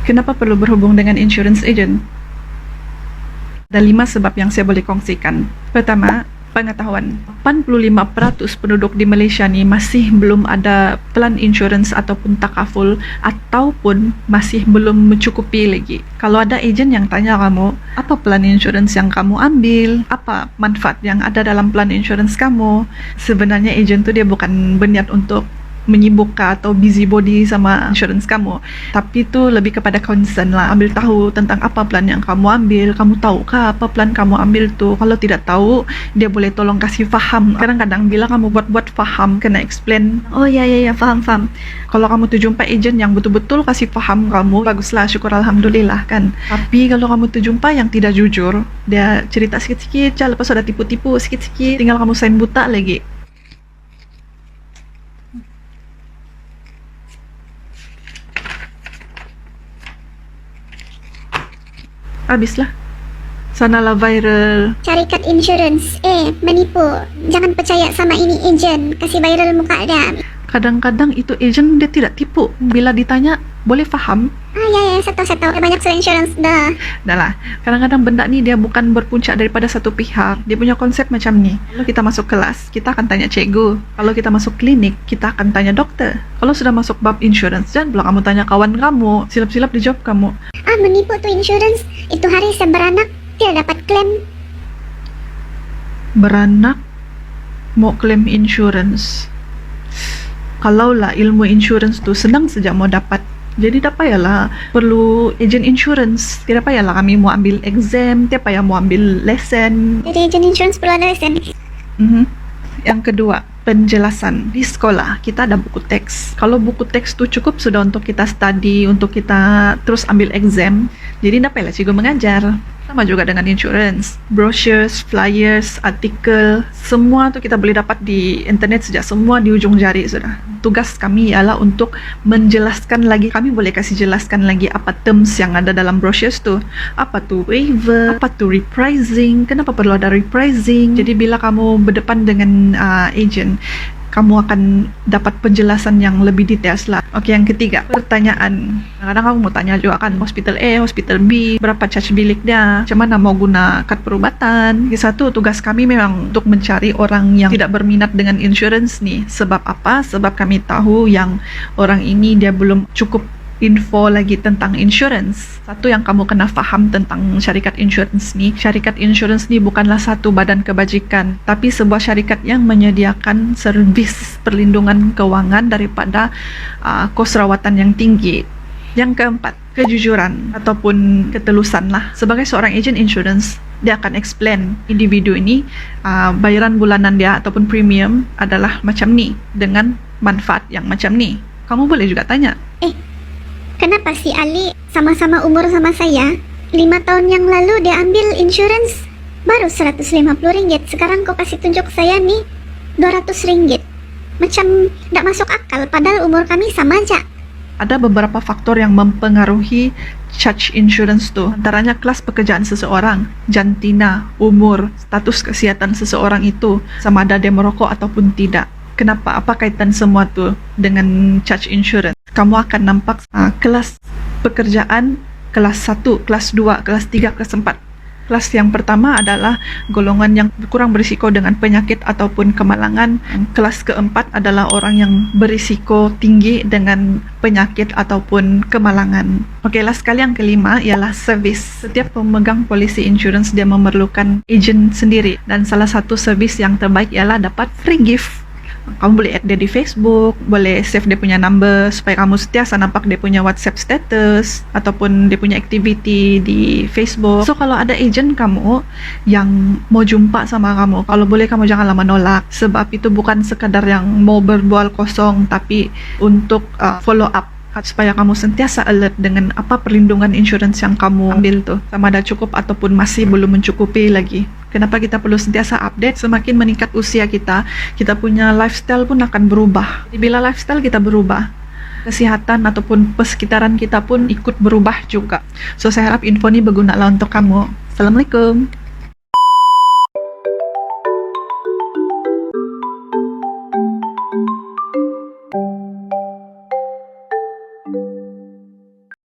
Kenapa perlu berhubung dengan insurance agent? Ada 5 sebab yang saya boleh kongsikan. Pertama, pengetahuan. 85% penduduk di Malaysia ni masih belum ada plan insurance ataupun takaful ataupun masih belum mencukupi lagi. Kalau ada ejen yang tanya kamu, apa plan insurance yang kamu ambil? Apa manfaat yang ada dalam plan insurance kamu? Sebenarnya ejen tu dia bukan berniat untuk menyibukkan atau busybody sama insurance kamu, tapi tu lebih kepada concern lah, ambil tahu tentang apa plan yang kamu ambil. Kamu tahu kah apa plan kamu ambil tu? Kalau tidak tahu, dia boleh tolong kasih faham. Kadang-kadang bila kamu buat faham, kena explain, oh ya faham. Kalau kamu tu jumpa ejen yang betul-betul kasih faham kamu, baguslah, syukur alhamdulillah kan. Tapi kalau kamu tu jumpa yang tidak jujur, dia cerita sikit-sikit, lepas sudah tipu-tipu sikit-sikit, tinggal kamu sign buta lagi. Habislah. Sanalah viral. Syarikat insurance menipu. Jangan percaya sama ini ejen, kasih viral muka dia. Kadang-kadang itu ejen dia tidak tipu. Bila ditanya, boleh faham? Ya, saya tahu. Banyak surat insurance dah. Dah lah. Kadang-kadang benda ni dia bukan berpuncak daripada satu pihak. Dia punya konsep macam ni. Kalau kita masuk kelas, kita akan tanya cikgu. Kalau kita masuk klinik, kita akan tanya doktor. Kalau sudah masuk bab insurance, jangan pula kamu tanya kawan kamu. Silap-silap dijawab kamu. Menipu tu insurance. Itu hari saya beranak, tidak dapat klaim. Beranak, mau klaim insurance. Kalaulah ilmu insurance tu senang saja mau dapat, jadi tak payahlah perlu agent insurance. Tidak payahlah kami mau ambil exam, tidak payah mau ambil lesson. Jadi agent insurance perlu ada lesson. Yang kedua, penjelasan. Di sekolah kita ada buku teks. Kalau buku teks tu cukup sudah untuk kita study, untuk kita terus ambil exam. Jadi tak payahlah cikgu mengajar. Sama juga dengan insurance. Brochures, flyers, artikel, semua tu kita boleh dapat di internet saja. Semua di ujung jari sudah. Tugas kami ialah untuk menjelaskan lagi. Kami boleh kasih jelaskan lagi apa terms yang ada dalam brochures tu. Apa tu waiver, apa tu repricing, kenapa perlu ada repricing. Jadi bila kamu berdepan dengan agent, kamu akan dapat penjelasan yang lebih details lah. Okey, yang ketiga, pertanyaan. Kadang-kadang kamu mau tanya juga kan, hospital A, hospital B, berapa charge bilik dia, macam mana mau guna kad perubatan. Satu, tugas kami memang untuk mencari orang yang tidak berminat dengan insurance ni. Sebab apa? Sebab kami tahu yang orang ini dia belum cukup info lagi tentang insurance. Satu yang kamu kena faham tentang syarikat insurance ni, syarikat insurance ni bukanlah satu badan kebajikan, tapi sebuah syarikat yang menyediakan servis perlindungan keuangan daripada kos rawatan yang tinggi. Yang keempat, kejujuran ataupun ketelusan lah. Sebagai seorang agent insurance, dia akan explain individu ini bayaran bulanan dia ataupun premium adalah macam ni dengan manfaat yang macam ni. Kamu boleh juga tanya, Kenapa si Ali sama-sama umur sama saya? 5 tahun yang lalu dia ambil insurance baru RM150. Sekarang kau kasih tunjuk saya nih RM200. Macam tak masuk akal, padahal umur kami sama aja. ada beberapa faktor yang mempengaruhi charge insurance tu. Antaranya kelas pekerjaan seseorang, jantina, umur, status kesihatan seseorang itu, sama ada dia merokok ataupun tidak. Kenapa? Apa kaitan semua tu dengan charge insurance? Kamu akan nampak kelas pekerjaan, kelas 1, kelas 2, kelas 3, kelas 4. Kelas yang pertama adalah golongan yang kurang berisiko dengan penyakit ataupun kemalangan. Kelas keempat adalah orang yang berisiko tinggi dengan penyakit ataupun kemalangan. Okeylah, sekali yang kelima ialah servis. Setiap pemegang polisi insurance dia memerlukan ejen sendiri, dan salah satu servis yang terbaik ialah dapat free gift. Kamu boleh add dia di Facebook, boleh save dia punya number supaya kamu sentiasa nampak dia punya WhatsApp status ataupun dia punya aktiviti di Facebook. So kalau ada agent kamu yang mau jumpa sama kamu, kalau boleh kamu janganlah menolak, sebab itu bukan sekadar yang mau berbual kosong, tapi untuk follow up supaya kamu sentiasa alert dengan apa perlindungan insurance yang kamu ambil tu, sama ada cukup ataupun masih belum mencukupi lagi. Kenapa kita perlu sentiasa update? Semakin meningkat usia kita, kita punya lifestyle pun akan berubah. Jadi bila lifestyle kita berubah, kesihatan ataupun persekitaran kita pun ikut berubah juga. So saya harap info ini berguna lah untuk kamu. Assalamualaikum.